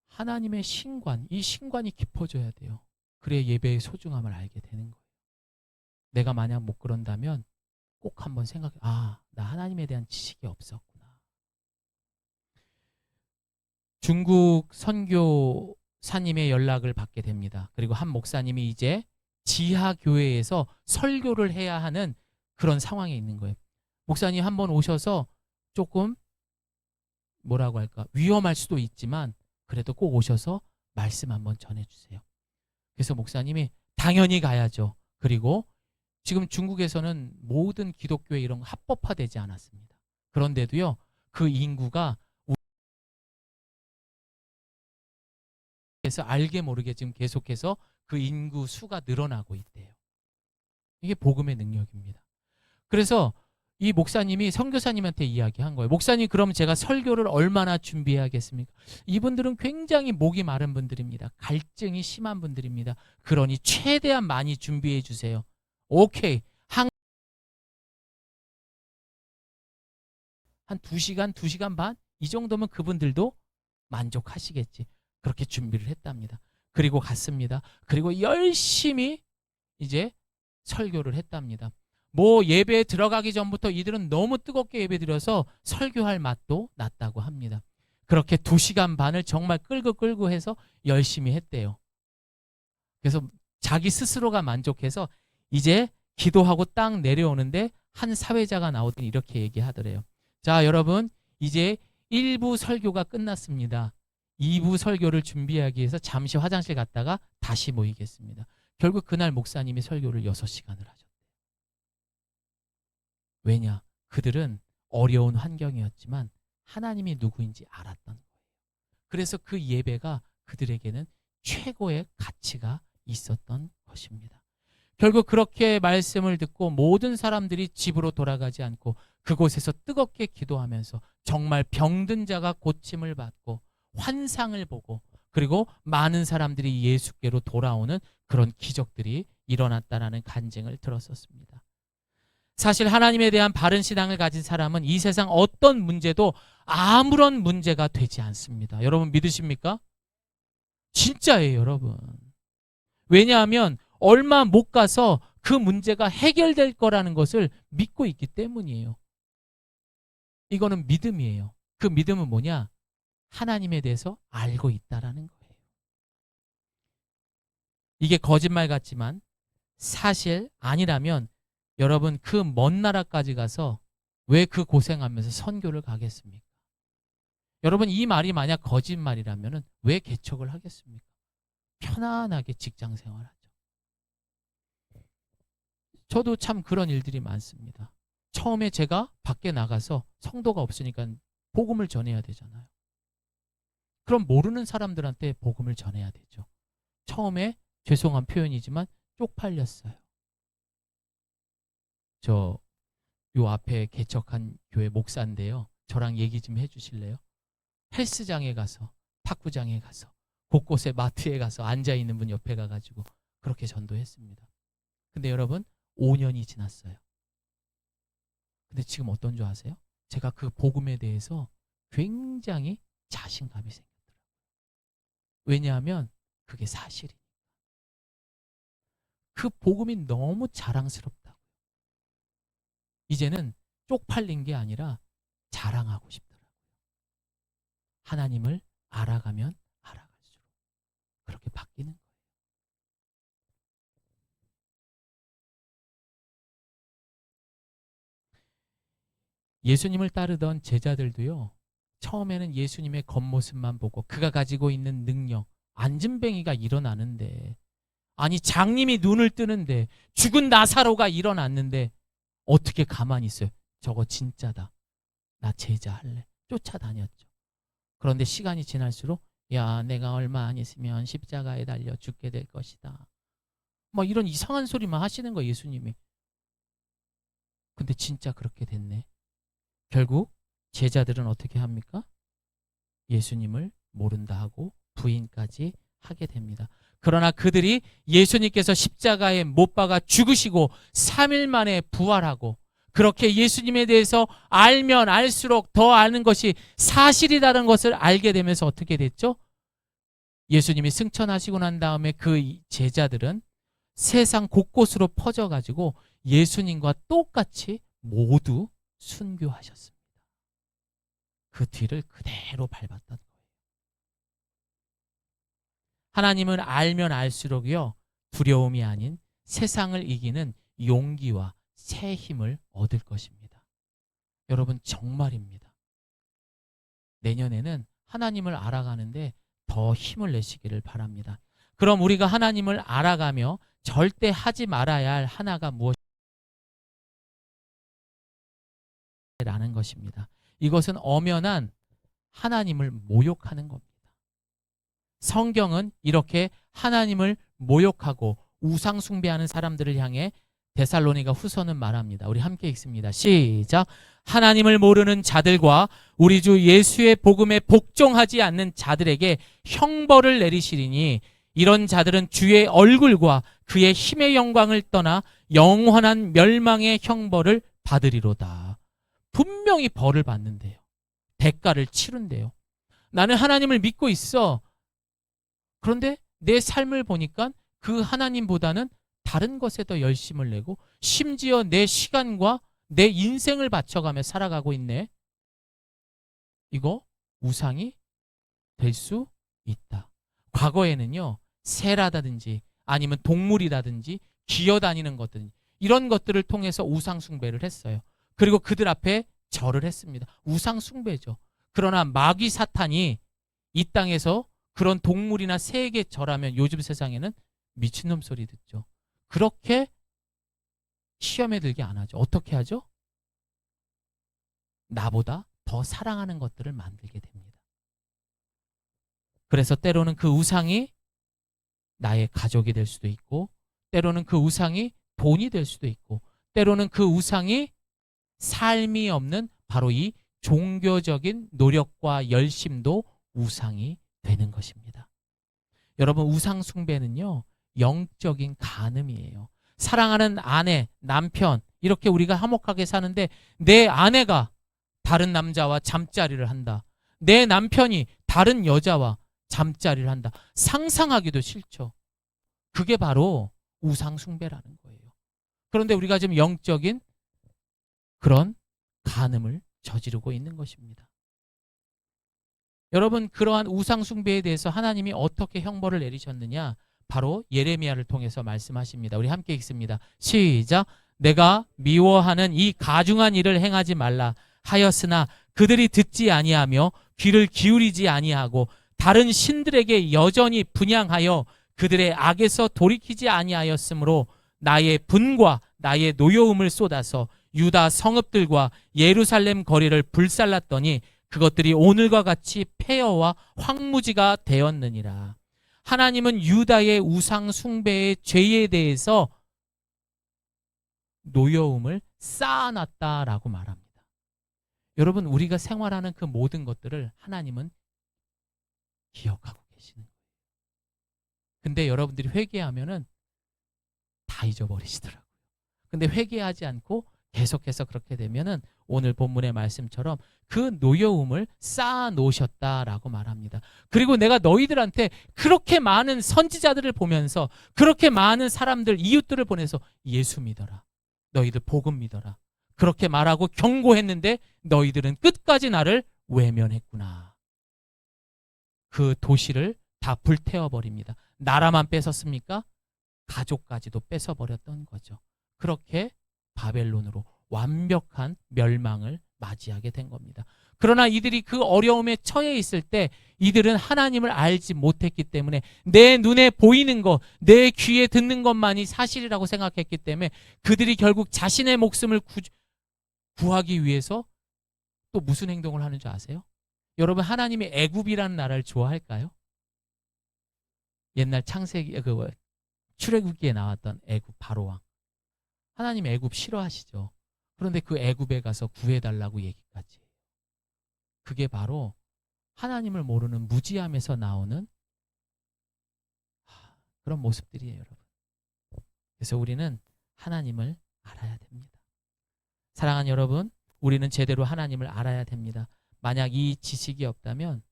하나님의 신관, 이 신관이 깊어져야 돼요. 그래야 예배의 소중함을 알게 되는 거예요. 내가 만약 못 그런다면 꼭 한번 생각해. 아, 나 하나님에 대한 지식이 없었구나. 중국 선교사님의 연락을 받게 됩니다. 그리고 한 목사님이 이제 지하 교회에서 설교를 해야 하는 그런 상황에 있는 거예요. 목사님 한번 오셔서 조금 뭐라고 할까 위험할 수도 있지만 그래도 꼭 오셔서 말씀 한번 전해주세요. 그래서 목사님이 당연히 가야죠. 그리고 지금 중국에서는 모든 기독교회 이런 거 합법화되지 않았습니다. 그런데도요 그 인구가 그래서 알게 모르게 지금 계속해서 그 인구 수가 늘어나고 있대요. 이게 복음의 능력입니다. 그래서 이 목사님이 선교사님한테 이야기한 거예요. 목사님 그럼 제가 설교를 얼마나 준비해야겠습니까? 이분들은 굉장히 목이 마른 분들입니다. 갈증이 심한 분들입니다. 그러니 최대한 많이 준비해 주세요. 오케이. 한 2시간, 2시간 반? 이 정도면 그분들도 만족하시겠지. 그렇게 준비를 했답니다. 그리고 갔습니다. 그리고 열심히 이제 설교를 했답니다. 뭐 예배에 들어가기 전부터 이들은 너무 뜨겁게 예배드려서 설교할 맛도 났다고 합니다. 그렇게 2시간 반을 정말 끌고 해서 열심히 했대요. 그래서 자기 스스로가 만족해서 이제 기도하고 딱 내려오는데 한 사회자가 나오더니 이렇게 얘기하더래요. 자, 여러분, 이제 1부 설교가 끝났습니다. 2부 설교를 준비하기 위해서 잠시 화장실 갔다가 다시 모이겠습니다. 결국 그날 목사님이 설교를 6시간을 하셨대요. 왜냐? 그들은 어려운 환경이었지만 하나님이 누구인지 알았던 거예요. 그래서 그 예배가 그들에게는 최고의 가치가 있었던 것입니다. 결국 그렇게 말씀을 듣고 모든 사람들이 집으로 돌아가지 않고 그곳에서 뜨겁게 기도하면서 정말 병든 자가 고침을 받고 환상을 보고 그리고 많은 사람들이 예수께로 돌아오는 그런 기적들이 일어났다라는 간증을 들었었습니다. 사실 하나님에 대한 바른 신앙을 가진 사람은 이 세상 어떤 문제도 아무런 문제가 되지 않습니다. 여러분 믿으십니까? 진짜예요, 여러분. 왜냐하면 얼마 못 가서 그 문제가 해결될 거라는 것을 믿고 있기 때문이에요. 이거는 믿음이에요. 그 믿음은 뭐냐? 하나님에 대해서 알고 있다라는 거예요. 이게 거짓말 같지만 사실 아니라면 여러분 그 먼 나라까지 가서 왜 그 고생하면서 선교를 가겠습니까? 여러분 이 말이 만약 거짓말이라면 왜 개척을 하겠습니까? 편안하게 직장 생활하죠. 저도 참 그런 일들이 많습니다. 처음에 제가 밖에 나가서 성도가 없으니까 복음을 전해야 되잖아요. 그럼 모르는 사람들한테 복음을 전해야 되죠. 처음에 죄송한 표현이지만 쪽팔렸어요. 저 요 앞에 개척한 교회 목사인데요. 저랑 얘기 좀 해주실래요? 헬스장에 가서 탁구장에 가서 곳곳에 마트에 가서 앉아있는 분 옆에 가가지고 그렇게 전도했습니다. 근데 여러분 5년이 지났어요. 근데 지금 어떤 줄 아세요? 제가 그 복음에 대해서 굉장히 자신감이 생겼더라고요. 왜냐하면 그게 사실이니까. 그 복음이 너무 자랑스럽다고. 이제는 쪽팔린 게 아니라 자랑하고 싶더라고요. 하나님을 알아가면 알아갈수록 그렇게 바뀌는 거예요. 예수님을 따르던 제자들도요. 처음에는 예수님의 겉모습만 보고 그가 가지고 있는 능력, 안진뱅이가 일어나는데 아니 장님이 눈을 뜨는데 죽은 나사로가 일어났는데 어떻게 가만히 있어요? 저거 진짜다. 나 제자 할래. 쫓아다녔죠. 그런데 시간이 지날수록 야 내가 얼마 안 있으면 십자가에 달려 죽게 될 것이다. 뭐 이런 이상한 소리만 하시는 거예요 예수님이. 근데 진짜 그렇게 됐네. 결국 제자들은 어떻게 합니까? 예수님을 모른다 하고 부인까지 하게 됩니다. 그러나 그들이 예수님께서 십자가에 못 박아 죽으시고 3일 만에 부활하고 그렇게 예수님에 대해서 알면 알수록 더 아는 것이 사실이라는 것을 알게 되면서 어떻게 됐죠? 예수님이 승천하시고 난 다음에 그 제자들은 세상 곳곳으로 퍼져가지고 예수님과 똑같이 모두 순교하셨습니다. 그 뒤를 그대로 밟았던 거예요. 하나님을 알면 알수록요 두려움이 아닌 세상을 이기는 용기와 새 힘을 얻을 것입니다. 여러분 정말입니다. 내년에는 하나님을 알아가는데 더 힘을 내시기를 바랍니다. 그럼 우리가 하나님을 알아가며 절대 하지 말아야 할 하나가 무엇이라는 것입니다. 이것은 엄연한 하나님을 모욕하는 겁니다. 성경은 이렇게 하나님을 모욕하고 우상 숭배하는 사람들을 향해 데살로니가 후서는 말합니다. 우리 함께 읽습니다. 시작. 하나님을 모르는 자들과 우리 주 예수의 복음에 복종하지 않는 자들에게 형벌을 내리시리니 이런 자들은 주의 얼굴과 그의 힘의 영광을 떠나 영원한 멸망의 형벌을 받으리로다. 분명히 벌을 받는데요. 대가를 치른대요. 나는 하나님을 믿고 있어. 그런데 내 삶을 보니까 그 하나님보다는 다른 것에 더 열심을 내고 심지어 내 시간과 내 인생을 바쳐가며 살아가고 있네. 이거 우상이 될 수 있다. 과거에는요, 새라든지 아니면 동물이라든지 기어다니는 것들, 이런 것들을 통해서 우상 숭배를 했어요. 그리고 그들 앞에 절을 했습니다. 우상 숭배죠. 그러나 마귀 사탄이 이 땅에서 그런 동물이나 새에게 절하면 요즘 세상에는 미친놈 소리 듣죠. 그렇게 시험에 들게 안 하죠. 어떻게 하죠? 나보다 더 사랑하는 것들을 만들게 됩니다. 그래서 때로는 그 우상이 나의 가족이 될 수도 있고, 때로는 그 우상이 돈이 될 수도 있고, 때로는 그 우상이 삶이 없는 바로 이 종교적인 노력과 열심도 우상이 되는 것입니다. 여러분, 우상 숭배는요, 영적인 간음이에요. 사랑하는 아내, 남편, 이렇게 우리가 화목하게 사는데 내 아내가 다른 남자와 잠자리를 한다. 내 남편이 다른 여자와 잠자리를 한다. 상상하기도 싫죠. 그게 바로 우상 숭배라는 거예요. 그런데 우리가 지금 영적인 그런 간음을 저지르고 있는 것입니다. 여러분, 그러한 우상 숭배에 대해서 하나님이 어떻게 형벌을 내리셨느냐? 바로 예레미야를 통해서 말씀하십니다. 우리 함께 읽습니다. 시작. 내가 미워하는 이 가중한 일을 행하지 말라 하였으나 그들이 듣지 아니하며 귀를 기울이지 아니하고 다른 신들에게 여전히 분향하여 그들의 악에서 돌이키지 아니하였으므로 나의 분과 나의 노여움을 쏟아서 유다 성읍들과 예루살렘 거리를 불살랐더니 그것들이 오늘과 같이 폐허와 황무지가 되었느니라. 하나님은 유다의 우상 숭배의 죄에 대해서 노여움을 쌓아놨다라고 말합니다. 여러분, 우리가 생활하는 그 모든 것들을 하나님은 기억하고 계시는 거예요. 근데 여러분들이 회개하면은 다 잊어버리시더라고요. 근데 회개하지 않고 계속해서 그렇게 되면은 오늘 본문의 말씀처럼 그 노여움을 쌓아 놓으셨다라고 말합니다. 그리고 내가 너희들한테 그렇게 많은 선지자들을 보면서 그렇게 많은 사람들, 이웃들을 보내서 예수 믿어라. 너희들 복음 믿어라. 그렇게 말하고 경고했는데 너희들은 끝까지 나를 외면했구나. 그 도시를 다 불태워버립니다. 나라만 뺏었습니까? 가족까지도 뺏어버렸던 거죠. 그렇게 바벨론으로 완벽한 멸망을 맞이하게 된 겁니다. 그러나 이들이 그 어려움에 처해 있을 때 이들은 하나님을 알지 못했기 때문에 내 눈에 보이는 것, 내 귀에 듣는 것만이 사실이라고 생각했기 때문에 그들이 결국 자신의 목숨을 구하기 위해서 또 무슨 행동을 하는 줄 아세요? 여러분, 하나님이 애굽이라는 나라를 좋아할까요? 옛날 창세기 출애굽기에 나왔던 애굽 바로왕. 하나님 애굽 싫어하시죠. 그런데 그 애굽에 가서 구해달라고 얘기까지 해요. 그게 바로 하나님을 모르는 무지함에서 나오는 그런 모습들이에요, 여러분. 그래서 우리는 하나님을 알아야 됩니다. 사랑하는 여러분, 우리는 제대로 하나님을 알아야 됩니다. 만약 이 지식이 없다면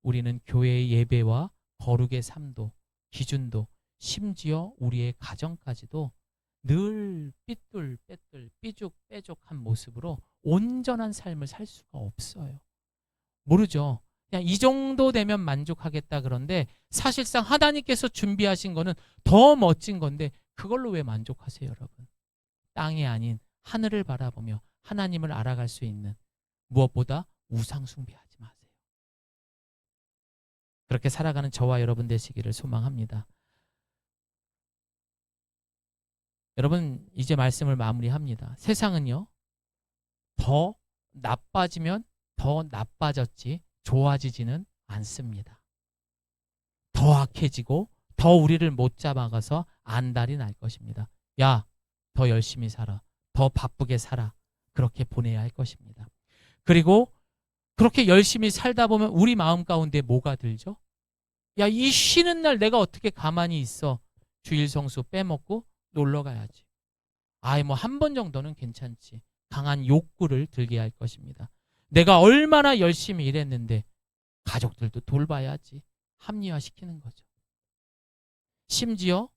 우리는 교회의 예배와 거룩의 삶도, 기준도, 심지어 우리의 가정까지도 늘 삐뚤빼뚤 삐죽빼죽한 모습으로 온전한 삶을 살 수가 없어요. 모르죠. 그냥 이 정도 되면 만족하겠다. 그런데 사실상 하나님께서 준비하신 거는 더 멋진 건데 그걸로 왜 만족하세요, 여러분? 땅이 아닌 하늘을 바라보며 하나님을 알아갈 수 있는, 무엇보다 우상 숭배하지 마세요. 그렇게 살아가는 저와 여러분 되시기를 소망합니다. 여러분, 이제 말씀을 마무리합니다. 세상은요, 더 나빠지면 더 나빠졌지 좋아지지는 않습니다. 더 악해지고 더 우리를 못 잡아가서 안달이 날 것입니다. 야, 더 열심히 살아. 더 바쁘게 살아. 그렇게 보내야 할 것입니다. 그리고 그렇게 열심히 살다 보면 우리 마음 가운데 뭐가 들죠? 야, 이 쉬는 날 내가 어떻게 가만히 있어? 주일 성수 빼먹고 놀러 가야지. 아이, 뭐 한 번 정도는 괜찮지. 강한 욕구를 들게 할 것입니다. 내가 얼마나 열심히 일했는데 가족들도 돌봐야지 합리화시키는 거죠. 심지어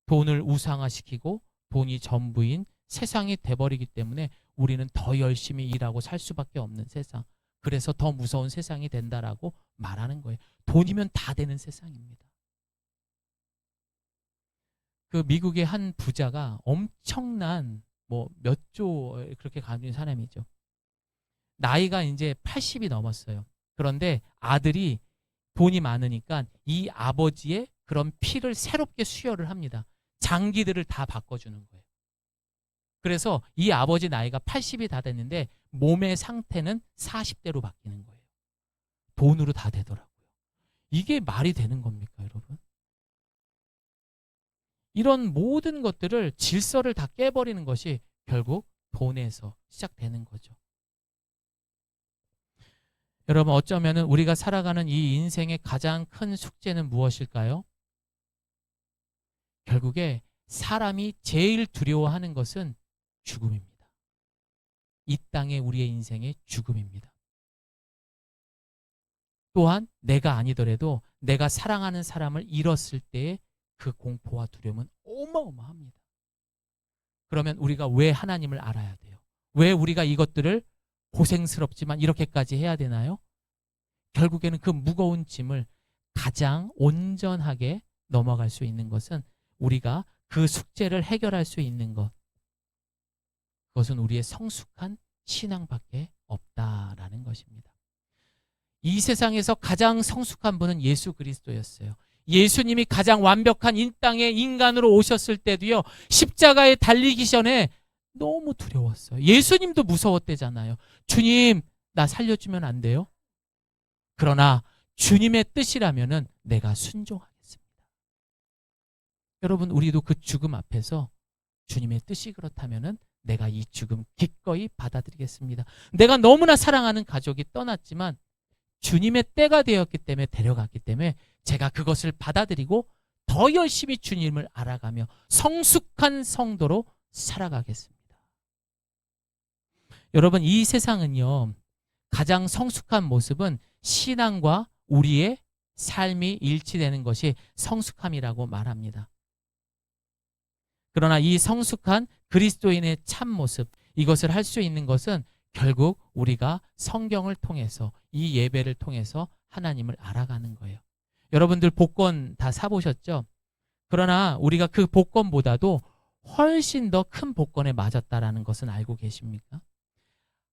돈을 우상화시키고 돈이 전부인 세상이 돼버리기 때문에 우리는 더 열심히 일하고 살 수밖에 없는 세상, 그래서 더 무서운 세상이 된다라고 말하는 거예요. 돈이면 다 되는 세상입니다. 그 미국의 한 부자가 엄청난 뭐 몇 조 그렇게 가진 사람이죠. 나이가 이제 80이 넘었어요. 그런데 아들이 돈이 많으니까 이 아버지의 그런 피를 새롭게 수혈을 합니다. 장기들을 다 바꿔주는 거예요. 그래서 이 아버지 나이가 80이 다 됐는데 몸의 상태는 40대로 바뀌는 거예요. 돈으로 다 되더라고요. 이게 말이 되는 겁니까, 여러분? 이런 모든 것들을 질서를 다 깨버리는 것이 결국 돈에서 시작되는 거죠. 여러분, 어쩌면 우리가 살아가는 이 인생의 가장 큰 숙제는 무엇일까요? 결국에 사람이 제일 두려워하는 것은 죽음입니다. 이 땅의 우리의 인생의 죽음입니다. 또한 내가 아니더라도 내가 사랑하는 사람을 잃었을 때의 그 공포와 두려움은 어마어마합니다. 그러면 우리가 왜 하나님을 알아야 돼요? 왜 우리가 이것들을 고생스럽지만 이렇게까지 해야 되나요? 결국에는 그 무거운 짐을 가장 온전하게 넘어갈 수 있는 것은 우리가 그 숙제를 해결할 수 있는 것, 그것은 우리의 성숙한 신앙밖에 없다라는 것입니다. 이 세상에서 가장 성숙한 분은 예수 그리스도였어요. 예수님이 가장 완벽한 이 땅에 인간으로 오셨을 때도요, 십자가에 달리기 전에 너무 두려웠어요. 예수님도 무서웠대잖아요. 주님, 나 살려주면 안 돼요? 그러나 주님의 뜻이라면은 내가 순종하겠습니다. 여러분, 우리도 그 죽음 앞에서 주님의 뜻이 그렇다면은 내가 이 죽음 기꺼이 받아들이겠습니다. 내가 너무나 사랑하는 가족이 떠났지만 주님의 때가 되었기 때문에 데려갔기 때문에 제가 그것을 받아들이고 더 열심히 주님을 알아가며 성숙한 성도로 살아가겠습니다. 여러분, 이 세상은요, 가장 성숙한 모습은 신앙과 우리의 삶이 일치되는 것이 성숙함이라고 말합니다. 그러나 이 성숙한 그리스도인의 참 모습, 이것을 할 수 있는 것은 결국 우리가 성경을 통해서, 이 예배를 통해서 하나님을 알아가는 거예요. 여러분들 복권 다 사보셨죠? 그러나 우리가 그 복권보다도 훨씬 더 큰 복권에 맞았다라는 것은 알고 계십니까?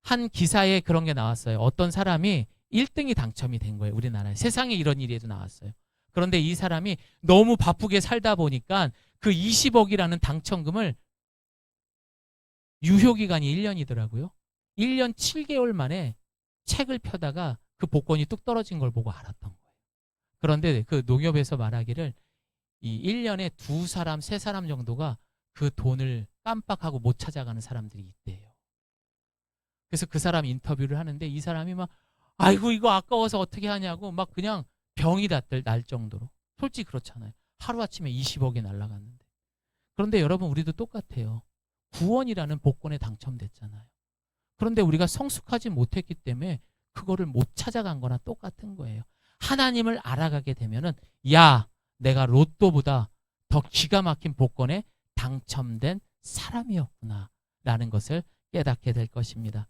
한 기사에 그런 게 나왔어요. 어떤 사람이 1등이 당첨이 된 거예요. 우리나라에. 세상에 이런 일이도 나왔어요. 그런데 이 사람이 너무 바쁘게 살다 보니까 그 20억이라는 당첨금을, 유효기간이 1년이더라고요. 1년 7개월 만에 책을 펴다가 그 복권이 뚝 떨어진 걸 보고 알았던 거예요. 그런데 그 농협에서 말하기를 이 1년에 2사람, 3사람 정도가 그 돈을 깜빡하고 못 찾아가는 사람들이 있대요. 그래서 그 사람 인터뷰를 하는데 이 사람이 막 아이고 이거 아까워서 어떻게 하냐고 막 그냥 병이 날 정도로. 솔직히 그렇잖아요. 하루아침에 20억이 날아갔는데. 그런데 여러분, 우리도 똑같아요. 구원이라는 복권에 당첨됐잖아요. 그런데 우리가 성숙하지 못했기 때문에 그거를 못 찾아간 거나 똑같은 거예요. 하나님을 알아가게 되면은, 야, 내가 로또보다 더 기가 막힌 복권에 당첨된 사람이었구나 라는 것을 깨닫게 될 것입니다.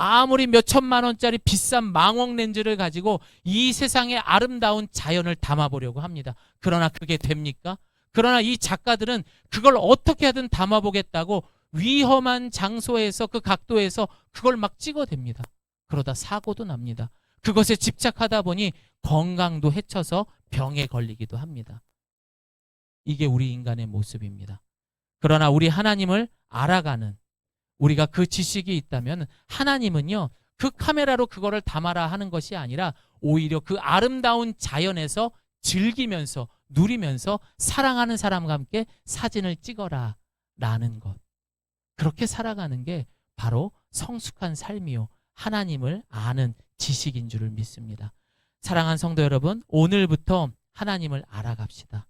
아무리 몇 천만 원짜리 비싼 망원 렌즈를 가지고 이 세상의 아름다운 자연을 담아보려고 합니다. 그러나 그게 됩니까? 그러나 이 작가들은 그걸 어떻게 하든 담아보겠다고 위험한 장소에서, 그 각도에서 그걸 막 찍어댑니다. 그러다 사고도 납니다. 그것에 집착하다 보니 건강도 해쳐서 병에 걸리기도 합니다. 이게 우리 인간의 모습입니다. 그러나 우리 하나님을 알아가는, 우리가 그 지식이 있다면 하나님은요, 그 카메라로 그거를 담아라 하는 것이 아니라 오히려 그 아름다운 자연에서 즐기면서, 누리면서 사랑하는 사람과 함께 사진을 찍어라 라는 것. 그렇게 살아가는 게 바로 성숙한 삶이요, 하나님을 아는 지식인 줄을 믿습니다. 사랑하는 성도 여러분, 오늘부터 하나님을 알아갑시다.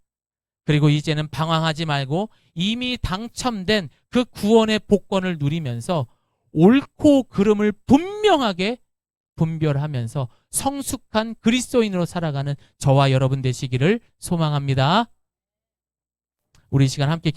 그리고 이제는 방황하지 말고 이미 당첨된 그 구원의 복권을 누리면서 옳고 그름을 분명하게 분별하면서 성숙한 그리스도인으로 살아가는 저와 여러분 되시기를 소망합니다. 우리 이 시간 함께